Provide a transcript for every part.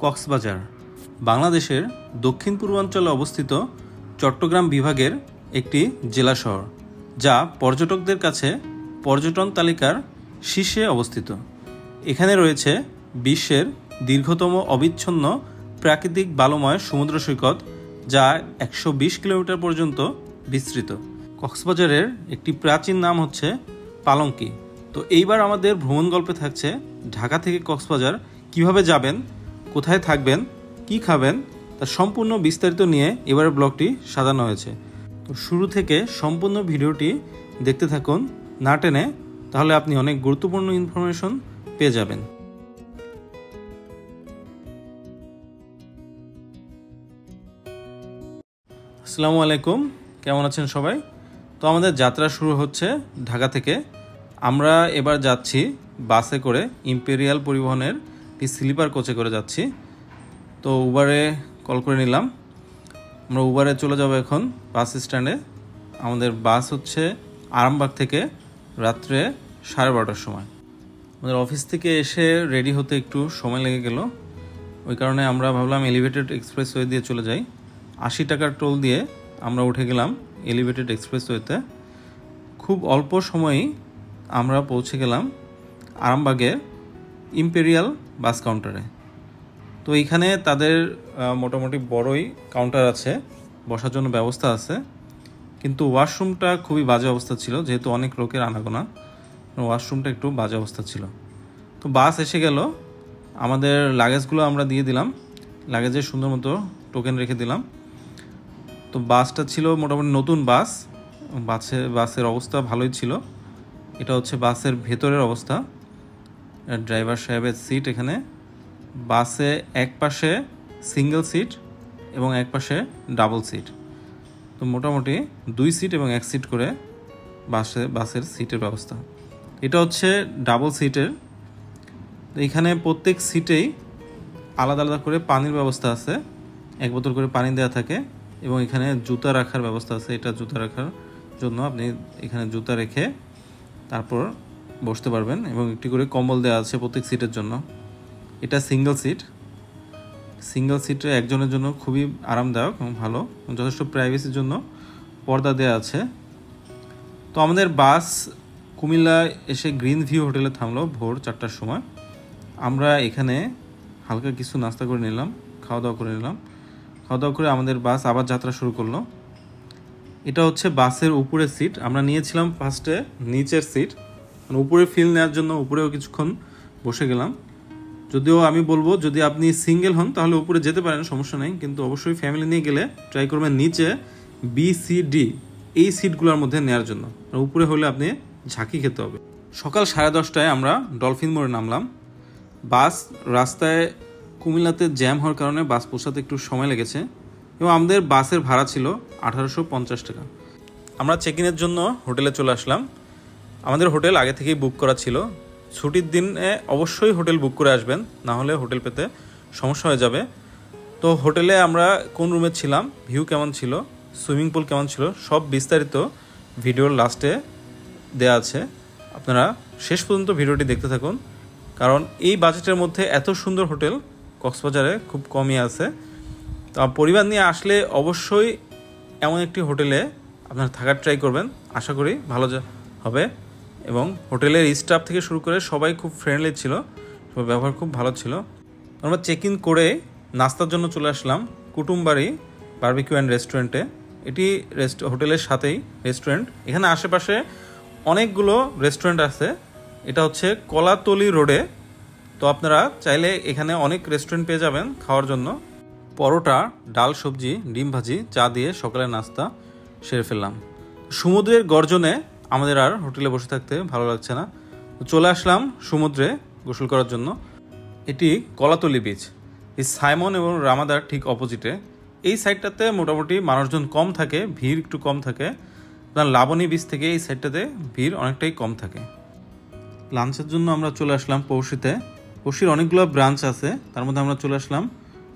কক্সবাজার বাংলাদেশের দক্ষিণ পূর্বাঞ্চলে অবস্থিত চট্টগ্রাম বিভাগের একটি জেলা শহর, যা পর্যটকদের কাছে পর্যটন তালিকার শীর্ষে অবস্থিত। এখানে রয়েছে বিশ্বের দীর্ঘতম অবিচ্ছিন্ন প্রাকৃতিক বালুময় সমুদ্র সৈকত, যা 120 কিলোমিটার পর্যন্ত বিস্তৃত। কক্সবাজারের একটি প্রাচীন নাম হচ্ছে পালঙ্কি। তো এইবার আমাদের ভ্রমণ গল্পে থাকছে ঢাকা থেকে কক্সবাজার কিভাবে যাবেন, কোথায় থাকবেন, কি খাবেন, তার সম্পূর্ণ বিস্তারিত নিয়ে এবারের ব্লগটি সাজানো হয়েছে। তো শুরু থেকে সম্পূর্ণ ভিডিওটি দেখতে থাকুন না টেনে, তাহলে আপনি অনেক গুরুত্বপূর্ণ ইনফরমেশন পেয়ে যাবেন। আসসালামু আলাইকুম, কেমন আছেন সবাই? তো আমাদের যাত্রা শুরু হচ্ছে ঢাকা থেকে। আমরা এবার যাচ্ছি বাসে করে, ইম্পেরিয়াল পরিবহনের একটি স্লিপার কোচে করে যাচ্ছি। তো উবারে কল করে নিলাম, আমরা উবারে চলে যাব এখন বাস স্ট্যান্ডে। আমাদের বাস হচ্ছে আরামবাগ থেকে রাত্রে 12:30টার সময়। আমাদের অফিস থেকে এসে রেডি হতে একটু সময় লেগে গেল, ওই কারণে আমরা ভাবলাম এলিভেটেড এক্সপ্রেসওয়ে দিয়ে চলে যাই। 80 টাকার টোল দিয়ে আমরা উঠে গেলাম এলিভেটেড এক্সপ্রেসওয়েতে। খুব অল্প সময়েই আমরা পৌঁছে গেলাম আরামবাগের ইম্পেরিয়াল বাস কাউন্টারে। তো এইখানে তাদের মোটামুটি বড়ই কাউন্টার আছে, বসার জন্য ব্যবস্থা আছে, কিন্তু ওয়াশরুমটা খুবই বাজে অবস্থা ছিল, যেহেতু অনেক লোকের আনাগোনা, ওয়াশরুমটা একটু বাজে অবস্থা ছিল। তো বাস এসে গেল, আমাদের লাগেজগুলো আমরা দিয়ে দিলাম, লাগেজের সুন্দর মতো টোকেন রেখে দিলাম। তো বাসটা ছিল মোটামুটি নতুন বাস, বাসের অবস্থা ভালোই ছিল। এটা হচ্ছে বাসের ভেতরের অবস্থা। ড্রাইভার সাহেবের সিট এখানে। বাসে এক পাশে সিঙ্গেল সিট এবং এক পাশে ডাবল সিট। তো মোটামুটি 2 সিট এবং 1 সিট করে বাসের সিটের ব্যবস্থা। এটা হচ্ছে ডাবল সিটের। এখানে প্রত্যেক সিটেই আলাদা আলাদা করে পানির ব্যবস্থা আছে, 1 বোতল করে পানি দেওয়া থাকে, এবং এখানে জুতা রাখার ব্যবস্থা আছে। এটা জুতা রাখার জন্য আপনি এখানে জুতা রেখে তারপর বসতে পারবেন, এবং একটি করে কম্বল দেওয়া আছে প্রত্যেক সিটের জন্য। এটা সিঙ্গেল সিটে একজনের জন্য খুবই আরামদায়ক এবং ভালো, যথেষ্ট প্রাইভেসির জন্য পর্দা দেওয়া আছে। তো আমাদের বাস কুমিল্লা এসে গ্রিন ভিউ হোটেলে থামলো ভোর 4টার সময়। আমরা এখানে হালকা কিছু নাস্তা করে নিলাম, খাওয়া দাওয়া করে আমাদের বাস আবার যাত্রা শুরু করলো। এটা হচ্ছে বাসের উপরের সিট। আমরা নিয়েছিলাম ফার্স্টে নিচের সিট, উপরে ফিল নেওয়ার জন্য উপরেও কিছুক্ষণ বসে গেলাম। যদিও আমি বলবো, যদি আপনি সিঙ্গেল হন তাহলে উপরে যেতে পারেন, সমস্যা নেই, কিন্তু অবশ্যই ফ্যামিলি নিয়ে গেলে ট্রাই করবেন নিচে বি, সি, ডি এই সিটগুলোর মধ্যে নেওয়ার জন্য। উপরে হলে আপনি ঝাঁকি খেতে হবে। সকাল 10:30টায় আমরা ডলফিন মোড়ে নামলাম। বাস রাস্তায় কুমিল্লাতে জ্যাম হওয়ার কারণে বাস পৌঁছাতে একটু সময় লেগেছে, এবং আমাদের বাসের ভাড়া ছিল 1850 টাকা। আমরা চেক ইনের জন্য হোটেলে চলে আসলাম। আমাদের হোটেল আগে থেকেই বুক করা ছিল। ছুটির দিনে অবশ্যই হোটেল বুক করে আসবেন, না হলে হোটেল পেতে সমস্যা হয়ে যাবে। তো হোটেলে আমরা কোন রুমে ছিলাম, ভিউ কেমন ছিল, সুইমিং পুল কেমন ছিল, সব বিস্তারিত ভিডিওর লাস্টে দেওয়া আছে। আপনারা শেষ পর্যন্ত ভিডিওটি দেখতে থাকুন, কারণ এই বাজেটের মধ্যে এত সুন্দর হোটেল কক্সবাজারে খুব কমই আছে। তো পরিবার নিয়ে আসলে অবশ্যই এমন একটি হোটেলে আপনারা থাকার ট্রাই করবেন, আশা করি ভালো হবে। এবং হোটেলের স্টাফ থেকে শুরু করে সবাই খুব ফ্রেন্ডলি ছিল, সবার ব্যবহার খুব ভালো ছিল। আমরা চেক ইন করে নাস্তার জন্য চলে আসলাম কুটুমবাড়ি বারবিকিউ অ্যান্ড রেস্টুরেন্টে। এটি হোটেলের সাথেই রেস্টুরেন্ট। এখানে আশেপাশে অনেকগুলো রেস্টুরেন্ট আছে। এটা হচ্ছে কলাতলি রোডে। তো আপনারা চাইলে এখানে অনেক রেস্টুরেন্ট পেয়ে যাবেন খাওয়ার জন্য। পরোটা, ডাল, সবজি, ডিম ভাজি, চা দিয়ে সকালের নাস্তা সেরে ফেললাম। সমুদ্রের গর্জনে আমাদের আর হোটেলে বসে থাকতে ভালো লাগছে না, চলে আসলাম সমুদ্রে গোসল করার জন্য। এটি কলাতলি বিচ, এই সাইমন এবং রামাদার ঠিক অপোজিটে। এই সাইডটাতে মোটামুটি মানুষজন কম থাকে, ভিড় একটু কম থাকে। লাবণী বিচ থেকে এই সাইডটাতে ভিড় অনেকটাই কম থাকে। লাঞ্চের জন্য আমরা চলে আসলাম পৌষিতে। পৌষির অনেকগুলো ব্রাঞ্চ আছে, তার মধ্যে আমরা চলে আসলাম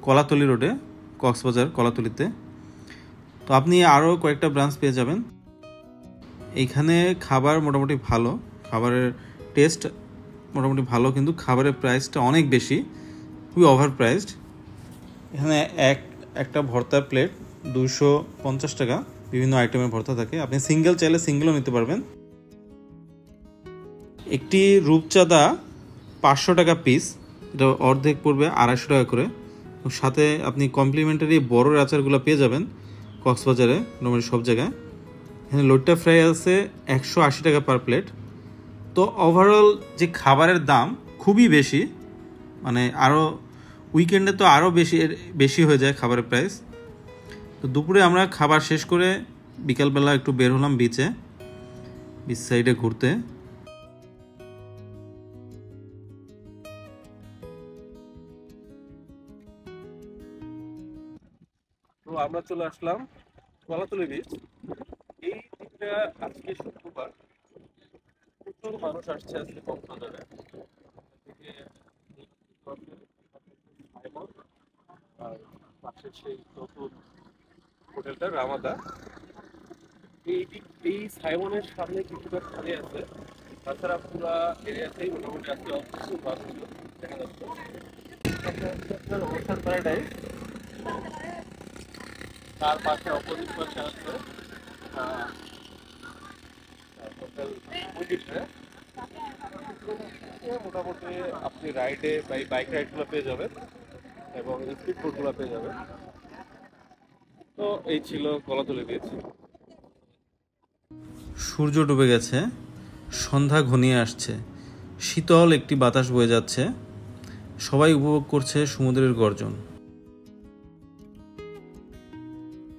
কলাতলি রোডে, কক্সবাজার কলাতলিতে। তো আপনি আরও কয়েকটা ব্রাঞ্চ পেয়ে যাবেন। এইখানে খাবার মোটামুটি ভালো, খাবারের টেস্ট মোটামুটি ভালো, কিন্তু খাবারের প্রাইসটা অনেক বেশি, খুবই ওভার প্রাইসড। এখানে একটা ভর্তা প্লেট 250 টাকা। বিভিন্ন আইটেমের ভর্তা থাকে, আপনি সিঙ্গেল চাইলে সিঙ্গেলও নিতে পারবেন। একটি রূপচাঁদা 500 টাকা পিস, এটা অর্ধেক পড়বে 250 টাকা করে। সাথে আপনি কমপ্লিমেন্টারি বড় আচারগুলো পেয়ে যাবেন কক্সবাজারে নর্মালি সব জায়গায়। এখানে লইট্টা ফ্রাই আছে 180 টাকা পার প্লেট। তো ওভারঅল যে খাবারের দাম খুবই বেশি, মানে আরও উইকেন্ডে তো আরও বেশি হয়ে যায় খাবারের প্রাইস। তো দুপুরে আমরা খাবার শেষ করে বিকালবেলা একটু বের হলাম বিচ সাইডে ঘুরতে। তো আমরা চলে আসলাম কলাতলী বিচ। এই দিকটা আজকে শুক্রবার, প্রচুর মানুষ আসছে আজকে কক্সবাজারে। আর পাশে সেই নতুন হোটেলটা রামাদা, এই সাইমনের সামনে কিছুটা খালি আছে। তাছাড়া পুরা এরিয়াতেই মোটামুটি আজকে প্রচুর মানুষ দেখা যাচ্ছে। অনুষ্ঠান প্যারাডাইস, তার পাশে অপোজিট পাশে আছে হোটেল মোটামুটি আপনি রাইডে বাইক রাইডগুলো পেয়ে যাবেন এবং স্পিড বোটগুলো পেয়ে যাবেন। তো এই ছিল কলাতলী বিচ। সূর্য ডুবে গেছে, সন্ধ্যা ঘনিয়ে আসছে, শীতল একটি বাতাস বয়ে যাচ্ছে, সবাই উপভোগ করছে সমুদ্রের গর্জন।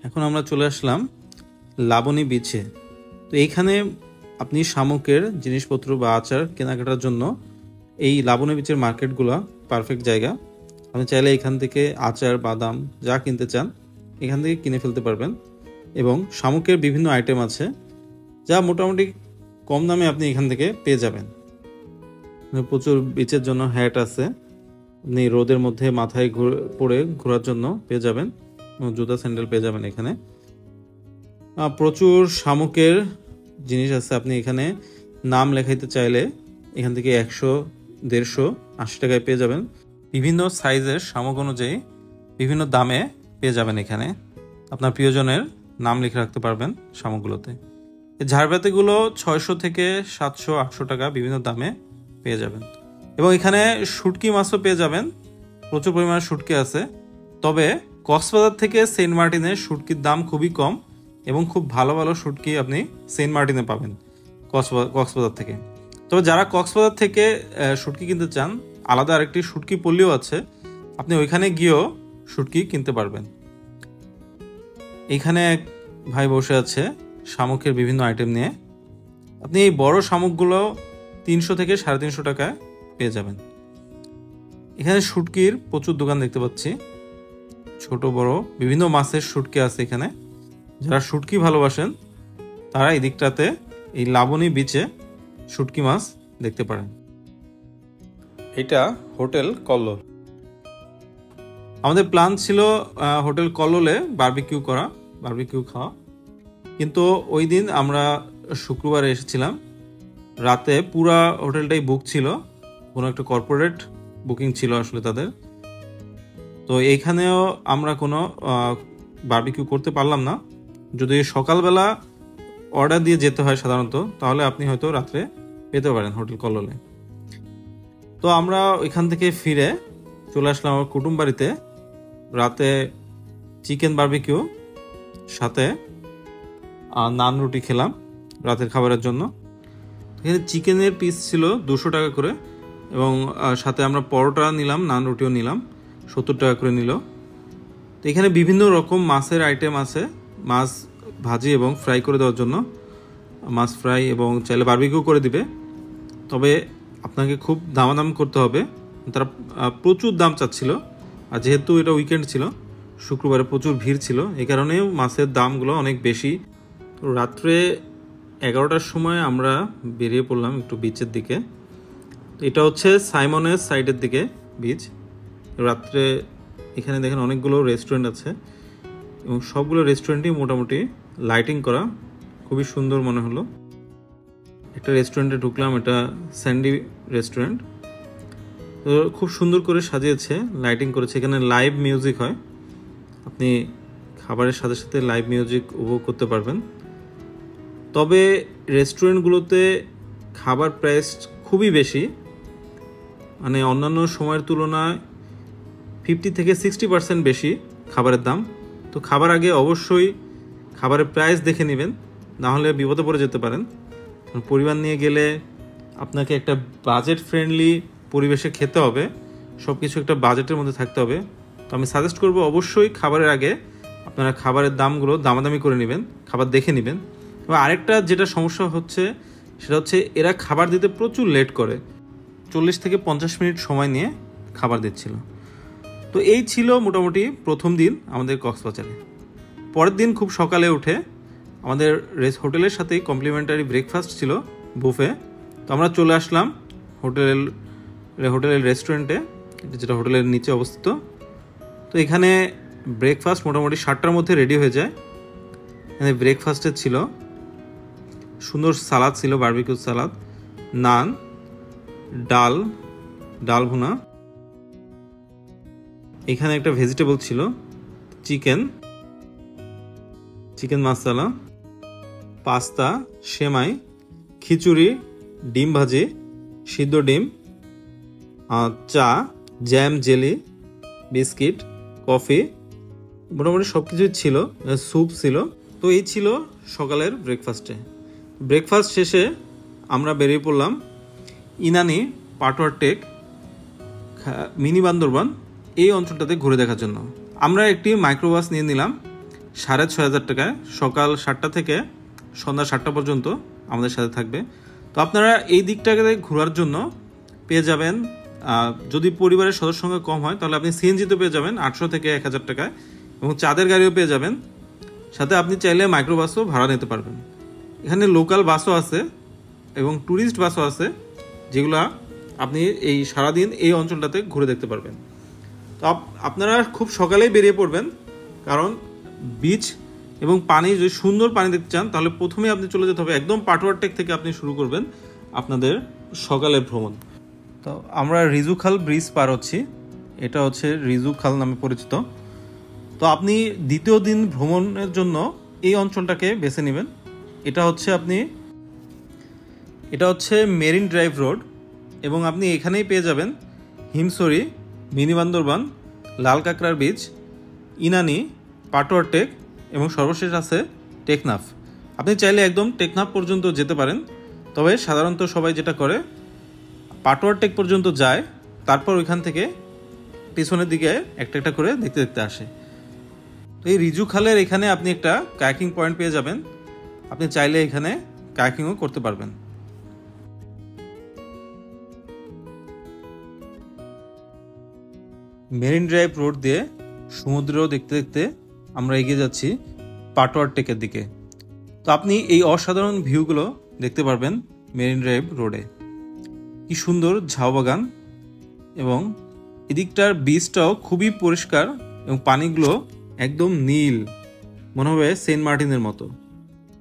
এখন আমরা চলে আসলাম লাবণী বিচে। তো এইখানে আপনি শামুকের জিনিসপত্র বা আচার কেনাকাটার জন্য এই লাবণী বিচের মার্কেটগুলো পারফেক্ট জায়গা। আপনি চাইলে এখান থেকে আচার, বাদাম যা কিনতে চান এখান থেকে কিনে ফেলতে পারবেন। এবং শামুকের বিভিন্ন আইটেম আছে যা মোটামুটি কম দামে আপনি এখান থেকে পেয়ে যাবেন। প্রচুর বিচের জন্য হ্যাট আছে, আপনি রোদের মধ্যে মাথায় পরে ঘোরার জন্য পেয়ে যাবেন। জুতা স্যান্ডেল পেয়ে যাবেন এখানে। প্রচুর শামুকের জিনিস আছে, আপনি এখানে নাম লেখাইতে চাইলে এখান থেকে 100, 150, 80 টাকায় পেয়ে যাবেন। বিভিন্ন সাইজের শামুক অনুযায়ী বিভিন্ন দামে পেয়ে যাবেন। এখানে আপনার প্রিয়জনের নাম লিখে রাখতে পারবেন শামুকগুলোতে। এই ঝাড়বাতিগুলো 600 থেকে 700, 800 টাকা বিভিন্ন দামে পেয়ে যাবেন। এবং এখানে শুটকি মাছও পেয়ে যাবেন, প্রচুর পরিমাণে শুটকি আছে। তবে কক্সবাজার থেকে সেন্ট মার্টিনের শুটকির দাম খুবই কম এবং খুব ভালো ভালো শুটকি আপনি সেন্ট মার্টিনে পাবেন কক্সবাজার থেকে। তবে যারা কক্সবাজার থেকে শুটকি কিনতে চান, আলাদা আরেকটি শুটকি পল্লীও আছে, আপনি ওইখানে গিয়েও শুটকি কিনতে পারবেন। এখানে এক ভাই বসে আছে শামুকের বিভিন্ন আইটেম নিয়ে। আপনি এই বড় শামুকগুলো 300 থেকে 350 টাকায় পেয়ে যাবেন। এখানে শুটকির প্রচুর দোকান দেখতে পাচ্ছি, ছোট বড় বিভিন্ন মাছের শুটকি আছে এখানে। যারা শুটকি ভালোবাসেন তারা এই দিকটাতে এই লাবণী বিচে শুটকি মাছ দেখতে পারেন। এটা হোটেল কল্লোল। আমাদের প্ল্যান ছিল হোটেল কল্লোলে বারবিকিউ খাওয়া, কিন্তু ওই দিন আমরা শুক্রবারে এসেছিলাম, রাতে পুরা হোটেলটাই বুক ছিল, কোনো একটা কর্পোরেট বুকিং ছিল আসলে তাদের। তো এইখানেও আমরা কোনো বারবিকিউ করতে পারলাম না। যদি সকালবেলা অর্ডার দিয়ে যেতে হয় সাধারণত, তাহলে আপনি হয়তো রাত্রে পেতে পারেন হোটেল কল্লোলে। তো আমরা ওইখান থেকে ফিরে চলে আসলাম আমার কুটুম বাড়িতে। রাতে চিকেন বারবিকিউ সাথে নান রুটি খেলাম রাতের খাবারের জন্য। এখানে চিকেনের পিস ছিল 200 টাকা করে এবং সাথে আমরা পরোটা নিলাম, নান রুটিও নিলাম, 70 টাকা করে নিল। তো এখানে বিভিন্ন রকম মাছের আইটেম আছে, মাছ ভাজি এবং ফ্রাই করে দেওয়ার জন্য, মাছ ফ্রাই এবং চাইলে বারবিকিউ করে দিবে। তবে আপনাকে খুব দামাদাম করতে হবে, তারা প্রচুর দাম চাচ্ছিল। আর যেহেতু এটা উইকেন্ড ছিল, শুক্রবারে প্রচুর ভিড় ছিল, এই কারণেও মাছের দামগুলো অনেক বেশি। তো রাত্রে 11টার সময় আমরা বেরিয়ে পড়লাম একটু বিচের দিকে। তো এটা হচ্ছে সাইমনের সাইডের দিকে বিচ। রাত্রে এখানে দেখেন অনেকগুলো রেস্টুরেন্ট আছে এবং সবগুলো রেস্টুরেন্টই মোটামুটি লাইটিং করা, খুবই সুন্দর মনে হলো। একটা রেস্টুরেন্টে ঢুকলাম, এটা স্যান্ডি রেস্টুরেন্ট। তো খুব সুন্দর করে সাজিয়েছে, লাইটিং করেছে, এখানে লাইভ মিউজিক হয়। আপনি খাবারের সাথে সাথে লাইভ মিউজিক উপভোগ করতে পারবেন। তবে রেস্টুরেন্টগুলোতে খাবার প্রাইস খুবই বেশি, মানে অন্যান্য সময়ের তুলনায় 50-60% বেশি খাবারের দাম। তো খাবার আগে অবশ্যই খাবারের প্রাইস দেখে নেবেন, নাহলে বিপদে পড়ে যেতে পারেন। পরিবার নিয়ে গেলে আপনাকে একটা বাজেট ফ্রেন্ডলি পরিবেশে খেতে হবে, সব কিছু একটা বাজেটের মধ্যে থাকতে হবে। তো আমি সাজেস্ট করব অবশ্যই খাবারের আগে আপনারা খাবারের দামগুলো দামাদামি করে নেবেন, খাবার দেখে নেবেন। এবং আরেকটা যেটা সমস্যা হচ্ছে সেটা হচ্ছে এরা খাবার দিতে প্রচুর লেট করে, 40-50 মিনিট সময় নিয়ে খাবার দিচ্ছিল। তো এই ছিল মোটামুটি প্রথম দিন আমাদের কক্সবাজারে। পরের দিন খুব সকালে উঠে আমাদের হোটেলের সাথেই কমপ্লিমেন্টারি ব্রেকফাস্ট ছিল, বুফে। তো আমরা চলে আসলাম হোটেলের রেস্টুরেন্টে, যেটা হোটেলের নিচে অবস্থিত। তো এখানে ব্রেকফাস্ট মোটামুটি 7টার মধ্যে রেডি হয়ে যায়। এখানে ব্রেকফাস্টে ছিল সুন্দর সালাদ, ছিল বারবিকিউ সালাদ, নান, ডাল ভুনা, এখানে একটা ভেজিটেবল ছিল, চিকেন মশলা, পাস্তা, সেমাই, খিচুড়ি, ডিম ভাজি, সিদ্ধ ডিম, চা, জ্যাম, জেলি, বিস্কিট, কফি, মোটামুটি সব কিছুই ছিল, স্যুপ ছিল। তো এই ছিল সকালের ব্রেকফাস্টে। ব্রেকফাস্ট শেষে আমরা বেরিয়ে পড়লাম ইনানি পাটোয়ার টেক, মিনি বান্দরবান এই অঞ্চলটাতে ঘুরে দেখার জন্য। আমরা একটি মাইক্রোবাস নিয়ে নিলাম 6,500 টাকায়, সকাল 7টা থেকে সন্ধ্যা 7টা পর্যন্ত আমাদের সাথে থাকবে। তো আপনারা এই দিকটাকে ঘোরার জন্য পেয়ে যাবেন, যদি পরিবারের সদস্য সংখ্যা কম হয় তাহলে আপনি সিএনজিতে পেয়ে যাবেন 800 থেকে 1000 টাকায়, এবং চাঁদের গাড়িও পেয়ে যাবেন। সাথে আপনি চাইলে মাইক্রোবাসও ভাড়া নিতে পারবেন। এখানে লোকাল বাসও আছে এবং ট্যুরিস্ট বাসও আছে, যেগুলো আপনি এই সারাদিন এই অঞ্চলটাতে ঘুরে দেখতে পারবেন। তো আপনারা খুব সকালেই বেরিয়ে পড়বেন, কারণ বিচ এবং পানি, যদি সুন্দর পানি দেখতে চান তাহলে প্রথমে আপনি চলে যেতে হবে একদম পাটোয়ার টেক থেকে আপনি শুরু করবেন আপনাদের সকালের ভ্রমণ। তো আমরা রিজুখাল ব্রিজ পার হচ্ছি, এটা হচ্ছে রিজুখাল নামে পরিচিত। তো আপনি দ্বিতীয় দিন ভ্রমণের জন্য এই অঞ্চলটাকে বেছে নেবেন। এটা হচ্ছে মেরিন ড্রাইভ রোড, এবং আপনি এখানেই পেয়ে যাবেন হিমছড়ি, মিনি বান্দরবান, লাল কাঁকড়ার বিচ, ইনানি, পাটোয়ার টেক, এবং সর্বশেষ আছে টেকনাফ। আপনি চাইলে একদম টেকনাফ পর্যন্ত যেতে পারেন, তবে সাধারণত সবাই যেটা করে পাটোয়ার টেক পর্যন্ত যায়, তারপর ওইখান থেকে পিছনের দিকে একটা একটা করে দেখতে দেখতে আসে। তো এই রিজুখালের এখানে আপনি একটা কায়াকিং পয়েন্ট পেয়ে যাবেন, আপনি চাইলে এখানে কায়াকিংও করতে পারবেন। মেরিন ড্রাইভ রোড দিয়ে সমুদ্র দেখতে দেখতে আমরা এগিয়ে যাচ্ছি পাটোয়ার টেকের দিকে। তো আপনি এই অসাধারণ ভিউগুলো দেখতে পারবেন মেরিন ড্রাইভ রোডে। কি সুন্দর ঝাউ বাগান, এবং এদিকটার বীজটাও খুবই পরিষ্কার এবং পানিগুলো একদম নীল, মনে হবে সেন্ট মার্টিনের মতো।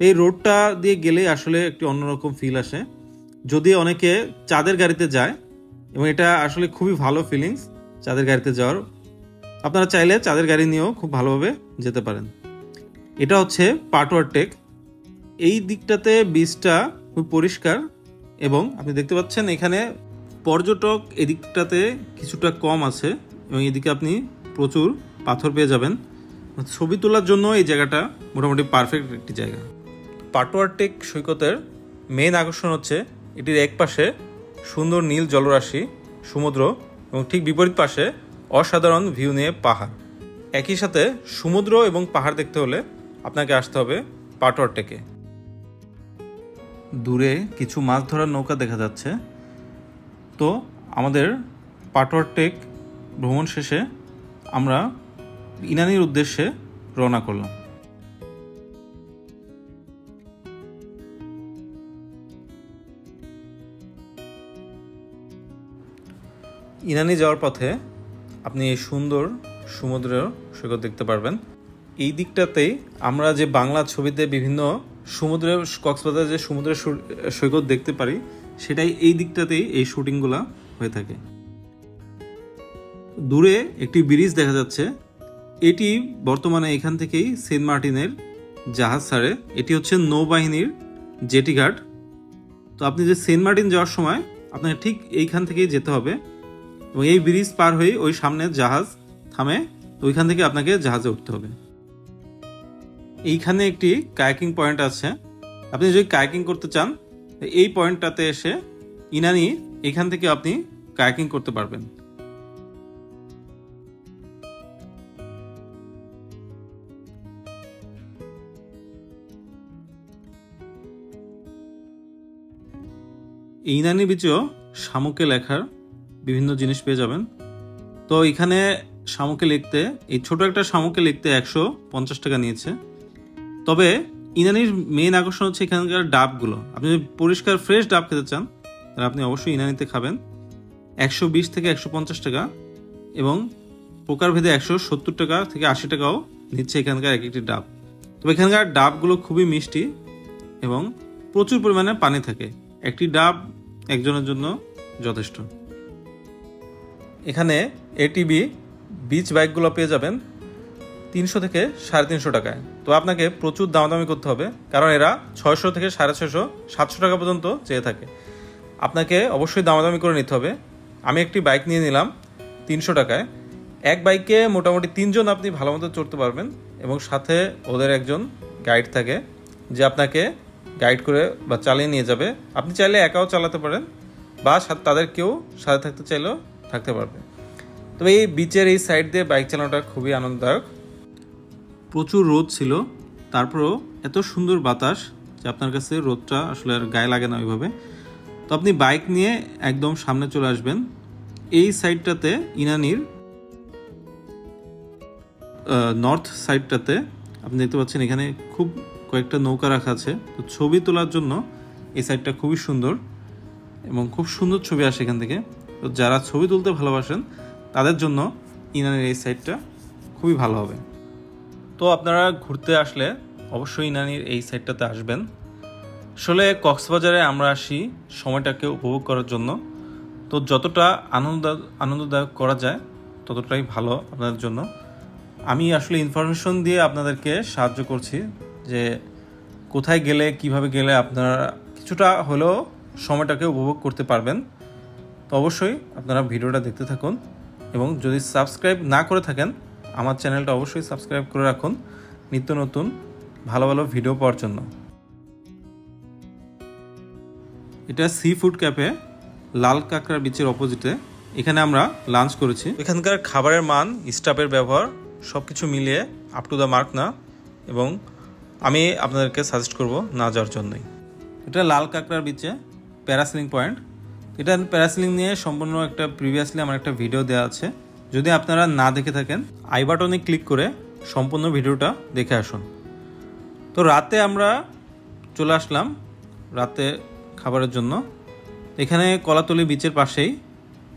এই রোডটা দিয়ে গেলে আসলে একটি অন্যরকম ফিল আসে, যদি অনেকে চাঁদের গাড়িতে যায়, এবং এটা আসলে খুবই ভালো ফিলিংস চাঁদের গাড়িতে যাওয়ার। আপনারা চাইলে চাঁদের গাড়ি নিয়েও খুব ভালোভাবে যেতে পারেন। এটা হচ্ছে পাটোয়ার টেক। এই দিকটাতে বীজটা খুব পরিষ্কার, এবং আপনি দেখতে পাচ্ছেন এখানে পর্যটক এদিকটাতে কিছুটা কম আছে, এবং এদিকে আপনি প্রচুর পাথর পেয়ে যাবেন। ছবি তোলার জন্য এই জায়গাটা মোটামুটি পারফেক্ট একটি জায়গা। পাটোয়ার টেক সৈকতের মেন আকর্ষণ হচ্ছে এটির এক পাশে সুন্দর নীল জলরাশি সমুদ্র, এবং ঠিক বিপরীত পাশে অসাধারণ ভিউ নিয়ে পাহাড়। একই সাথে সমুদ্র এবং পাহাড় দেখতে হলে আপনাকে আসতে হবে পাটোয়ার টেকে। দূরে কিছু মাছ ধরার নৌকা দেখা যাচ্ছে। তো আমাদের পাটোয়ার টেক ভ্রমণ শেষে আমরা ইনানির উদ্দেশ্যে রওনা করলাম। ইনানি যাওয়ার পথে আপনি এই সুন্দর সমুদ্র সৈকত দেখতে পারবেন। এই দিকটাতেই আমরা যে বাংলা ছবিতে বিভিন্ন সমুদ্রের, কক্সবাজার যে সমুদ্রের সৈকত দেখতে পারি, সেটাই এই দিকটাতেই এই শুটিংগুলো হয়ে থাকে। দূরে একটি ব্রিজ দেখা যাচ্ছে, এটি বর্তমানে এখান থেকেই সেন্ট মার্টিনের জাহাজ ছাড়ে। এটি হচ্ছে নৌবাহিনীর জেটি ঘাট। তো আপনি যে সেন্ট মার্টিন যাওয়ার সময় আপনাকে ঠিক এইখান থেকেই যেতে হবে এবং এই ব্রিজ পার হয়ে ওই সামনে জাহাজ থামে, ওইখান থেকে আপনাকে জাহাজে উঠতে হবে। এইখানে একটি কায়াকিং পয়েন্ট আছে। আপনি যদি কায়াকিং করতে চান এই পয়েন্টটাতে এসে ইনানি এখান থেকে আপনি কায়াকিং করতে পারবেন। এই ইনানি বিচেও শামুকে লেখার বিভিন্ন জিনিস পেয়ে যাবেন। তো এখানে শামুকে লিখতে, এই ছোট একটা শামুকে লিখতে 150 টাকা নিয়েছে। তবে ইনানির মেইন আকর্ষণ হচ্ছে এখানকার ডাবগুলো। আপনি যদি পরিষ্কার ফ্রেশ ডাব খেতে চান তাহলে আপনি অবশ্যই ইনানিতে খাবেন। 120 থেকে 150 টাকা এবং প্রকারভেদে 170 টাকা থেকে 80 টাকাও নিচ্ছে এখানকার এক একটি ডাব। তবে এখানকার ডাবগুলো খুবই মিষ্টি এবং প্রচুর পরিমাণে পানি থাকে। একটি ডাব একজনের জন্য যথেষ্ট। এখানে এটিবি বিচ বাইকগুলো পেয়ে যাবেন 300 থেকে 350 টাকায়। তো আপনাকে প্রচুর দামাদামি করতে হবে, কারণ এরা 600 থেকে 650, 700 টাকা পর্যন্ত চেয়ে থাকে। আপনাকে অবশ্যই দামাদামি করে নিতে হবে। আমি একটি বাইক নিয়ে নিলাম 300 টাকায়। এক বাইকে মোটামুটি 3 জন আপনি ভালো মতো চড়তে পারবেন এবং সাথে ওদের একজন গাইড থাকে যে আপনাকে গাইড করে বা চালিয়ে নিয়ে যাবে। আপনি চাইলে একাও চালাতে পারেন বা তাদের কেউ সাথে থাকতে চাইলেও থাকতে পারবে। তবে এই বিচের এই সাইড দিয়ে বাইক চালানোটা খুবই আনন্দদায়ক। প্রচুর রোদ ছিল, তারপরেও এত সুন্দর বাতাস যে আপনার কাছে রোদটা আসলে আর গায়ে লাগে না ওইভাবে। তো আপনি বাইক নিয়ে একদম সামনে চলে আসবেন। এই সাইডটাতে ইনানির নর্থ সাইডটাতে আপনি দেখতে পাচ্ছেন এখানে খুব কয়েকটা নৌকা রাখা আছে। তো ছবি তোলার জন্য এই সাইডটা খুবই সুন্দর এবং খুব সুন্দর ছবি আসে এখান থেকে। তো যারা ছবি তুলতে ভালোবাসেন তাদের জন্য ইনানির এই সাইডটা খুবই ভালো হবে। তো আপনারা ঘুরতে আসলে অবশ্যই ইনানির এই সাইডটাতে আসবেন। আসলে কক্সবাজারে আমরা আসি সময়টাকে উপভোগ করার জন্য। তো যতটা আনন্দদায়ক করা যায় ততটাই ভালো আপনাদের জন্য। আমি আসলে ইনফরমেশন দিয়ে আপনাদেরকে সাহায্য করছি যে কোথায় গেলে কিভাবে গেলে আপনারা কিছুটা হলেও সময়টাকে উপভোগ করতে পারবেন। তো অবশ্যই আপনারা ভিডিওটা দেখতে থাকুন এবং যদি সাবস্ক্রাইব না করে থাকেন আমার চ্যানেলটা অবশ্যই সাবস্ক্রাইব করে রাখুন নিত্য নতুন ভালো ভালো ভিডিও পাওয়ার জন্য। এটা সি ফুড ক্যাফে, লাল কাঁকড়া বিচের অপোজিটে। এখানে আমরা লাঞ্চ করেছি। এখানকার খাবারের মান, স্টাফের ব্যবহার সব কিছু মিলিয়ে আপ টু দ্য মার্ক না, এবং আমি আপনাদেরকে সাজেস্ট করব না যাওয়ার জন্যই। এটা লাল কাঁকড়ার বিচে প্যারাসিলিং পয়েন্ট। এটা প্যারাসিলিং নিয়ে সম্পূর্ণ একটা প্রিভিয়াসলি আমার একটা ভিডিও দেওয়া আছে। যদি আপনারা না দেখে থাকেন আই বাটনে ক্লিক করে সম্পূর্ণ ভিডিওটা দেখে আসুন। তো রাতে আমরা চলে আসলাম রাতে খাবারের জন্য। এখানে কলাতলি বিচের পাশেই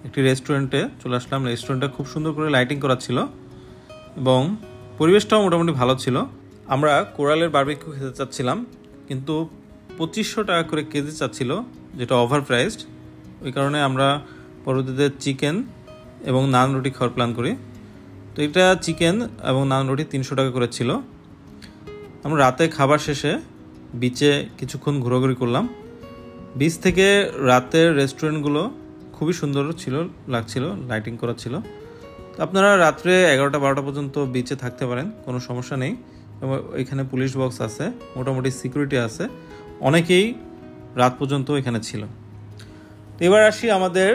একটি রেস্টুরেন্টে চলে আসলাম। রেস্টুরেন্টটা খুব সুন্দর করে লাইটিং করা ছিল এবং পরিবেশটাও মোটামুটি ভালো ছিল। আমরা কোরালের বারবিকিউ খেতে চাচ্ছিলাম, কিন্তু 2500 টাকা করে কেজি চাচ্ছিল, যেটা ওভার প্রাইসড। ওই কারণে আমরা পরবর্তীতে চিকেন এবং নান রুটি খাওয়ার প্ল্যান করি। তো এটা চিকেন এবং নান রুটি 300 টাকা করে ছিল। আমরা রাতে খাবার শেষে বিচে কিছুক্ষণ ঘোরাঘুরি করলাম। বিচ থেকে রাতের রেস্টুরেন্টগুলো খুবই সুন্দর ছিল, লাগছিল, লাইটিং করা ছিল। তো আপনারা রাত্রে 11টা-12টা পর্যন্ত বিচে থাকতে পারেন, কোনো সমস্যা নেই। এবং এখানে পুলিশ বক্স আছে, মোটামুটি সিকিউরিটি আছে, অনেকেই রাত পর্যন্ত এখানে ছিল। তো এবার আসি আমাদের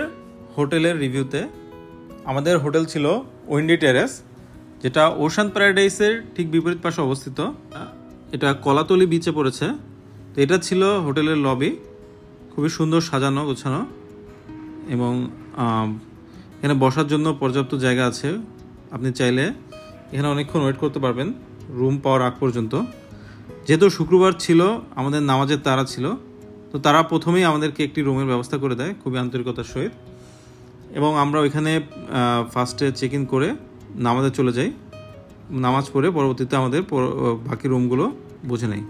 হোটেলের রিভিউতে। আমাদের হোটেল ছিল উইন্ডি টেরেস, যেটা ওশান প্যারাডাইসের ঠিক বিপরীত পাশে অবস্থিত। এটা কলাতলি বিচে পড়েছে। তো এটা ছিল হোটেলের লবি, খুবই সুন্দর সাজানো গোছানো এবং এখানে বসার জন্য পর্যাপ্ত জায়গা আছে। আপনি চাইলে এখানে অনেকক্ষণ ওয়েট করতে পারবেন রুম পাওয়ার আগ পর্যন্ত। যেহেতু শুক্রবার ছিল, আমাদের নামাজের তাড়া ছিল, তো তারা প্রথমেই আমাদেরকে একটি রুমের ব্যবস্থা করে দেয় খুবই আন্তরিকতার সহিত, এবং আমরা ওইখানে ফার্স্টে চেক ইন করে নামাজে চলে যাই। নামাজ পড়ে পরবর্তীতে আমাদের বাকি রুমগুলো বুঝে নেই।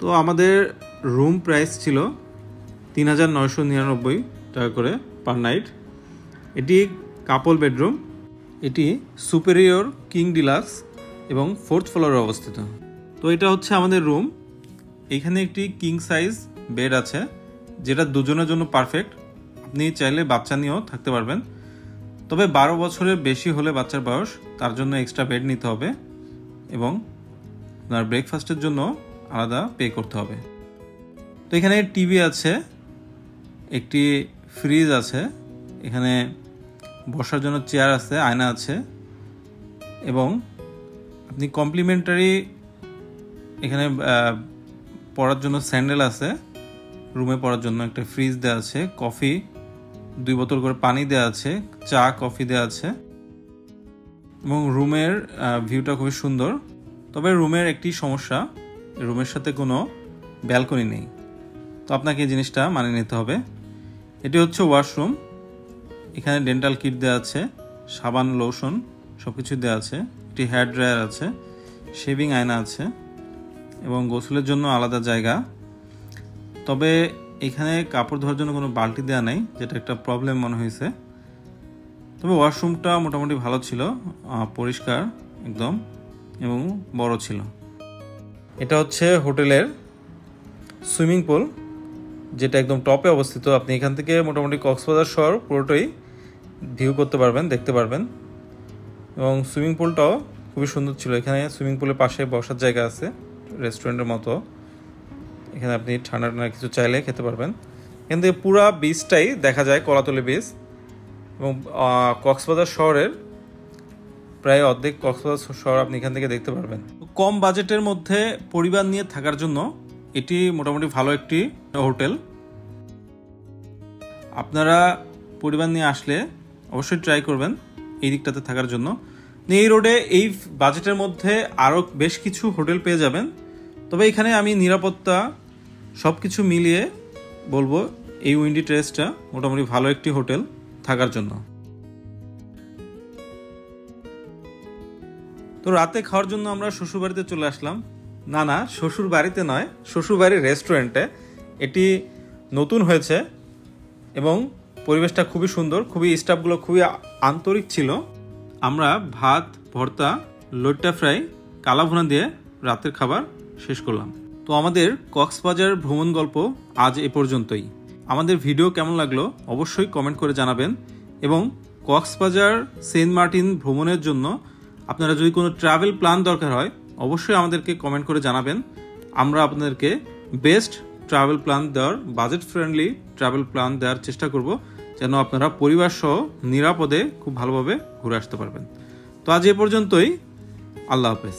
তো আমাদের রুম প্রাইস ছিল 3999 টাকা করে পার নাইট। এটি কাপল বেডরুম। এটি সুপেরিয়র কিং ডিলাক্স এবং 4th ফ্লোরে অবস্থিত। তো এটা হচ্ছে আমাদের রুম। এখানে একটি কিং সাইজ বেড আছে, যেটা দুজনের জন্য পারফেক্ট। আপনি চাইলে বাচ্চা নিয়েও থাকতে পারবেন, তবে 12 বছরের বেশি হলে বাচ্চার বয়স, তার জন্য এক্সট্রা বেড নিতে হবে এবং আপনার ব্রেকফাস্টের জন্য আলাদা পে করতে হবে। তো এখানে টিভি আছে, একটি ফ্রিজ আছে, এখানে বসার জন্য চেয়ার আছে, আয়না আছে এবং আপনি কমপ্লিমেন্টারি এখানে পড়ার জন্য স্যান্ডেল আছে। রুমে পড়ার জন্য একটা ফ্রিজ দেওয়া আছে, কফি 2 বোতল করে পানি দেওয়া আছে, চা কফি দেওয়া আছে এবং রুমের ভিউটা খুবই সুন্দর। তবে রুমের একটি সমস্যা, রুমের সাথে কোনো ব্যালকনি নেই, তো আপনাকে এই জিনিসটা মানিয়ে নিতে হবে। এটি হচ্ছে ওয়াশরুম। এখানে ডেন্টাল কিট দেওয়া আছে, সাবান লোশন সব কিছু দেওয়া আছে, একটি হেয়ার ড্রায়ার আছে, শেভিং আয়না আছে এবং গোসলের জন্য আলাদা জায়গা। তবে এখানে কাপড় ধোয়ার জন্য কোনো বালতি দেওয়া নেই, যেটা একটা প্রবলেম মনে হয়েছে। তবে ওয়াশরুমটা মোটামুটি ভালো ছিল, পরিষ্কার একদম এবং বড় ছিল। এটা হচ্ছে হোটেলের সুইমিং পুল, যেটা একদম টপে অবস্থিত। আপনি এখান থেকে মোটামুটি কক্সবাজার শহর পুরোটাই ভিউ করতে পারবেন, দেখতে পারবেন এবং সুইমিং পুলটাও খুবই সুন্দর ছিল। এখানে সুইমিং পুলের পাশে বসার জায়গা আছে, রেস্টুরেন্টের মতো। এখানে আপনি ঠান্ডা ঠান্ডা কিছু চাইলে খেতে পারবেন। এখান থেকে পুরা বিচটাই দেখা যায়, কলাতলি বিচ, এবং কক্সবাজার শহরের প্রায় অর্ধেক কক্সবাজার শহর আপনি এখান থেকে দেখতে পারবেন। কম বাজেটের মধ্যে পরিবার নিয়ে থাকার জন্য এটি মোটামুটি ভালো একটি হোটেল। আপনারা পরিবার নিয়ে আসলে অবশ্যই ট্রাই করবেন এই দিকটাতে থাকার জন্য। এই রোডে এই বাজেটের মধ্যে আরও বেশ কিছু হোটেল পেয়ে যাবেন, তবে এখানে আমি নিরাপত্তা সব কিছু মিলিয়ে বলবো এই উইন্ডি টেরেসটা মোটামুটি ভালো একটি হোটেল থাকার জন্য। তো রাতে খাওয়ার জন্য আমরা শ্বশুরবাড়িতে চলে আসলাম। না, শ্বশুর বাড়িতে নয়, শ্বশুরবাড়ির রেস্টুরেন্টে। এটি নতুন হয়েছে এবং পরিবেশটা খুবই সুন্দর, খুবই স্টাফগুলো খুবই আন্তরিক ছিল। আমরা ভাত, ভর্তা, লইট্টা ফ্রাই, কালাভুনা দিয়ে রাতের খাবার শেষ করলাম। তো আমাদের কক্সবাজার ভ্রমণ গল্প আজ এ পর্যন্তই। আমাদের ভিডিও কেমন লাগলো অবশ্যই কমেন্ট করে জানাবেন এবং কক্সবাজার সেন্ট মার্টিন ভ্রমণের জন্য আপনারা যদি কোনো ট্রাভেল প্ল্যান দরকার হয় অবশ্যই আমাদেরকে কমেন্ট করে জানাবেন। আমরা আপনাদেরকে বেস্ট ট্রাভেল প্ল্যান দেওয়ার, বাজেট ফ্রেন্ডলি ট্রাভেল প্ল্যান দেওয়ার চেষ্টা করব, যেন আপনারা পরিবার সহ নিরাপদে খুব ভালোভাবে ঘুরে আসতে পারবেন। তো আজ এ পর্যন্তই। আল্লাহ হাফেজ।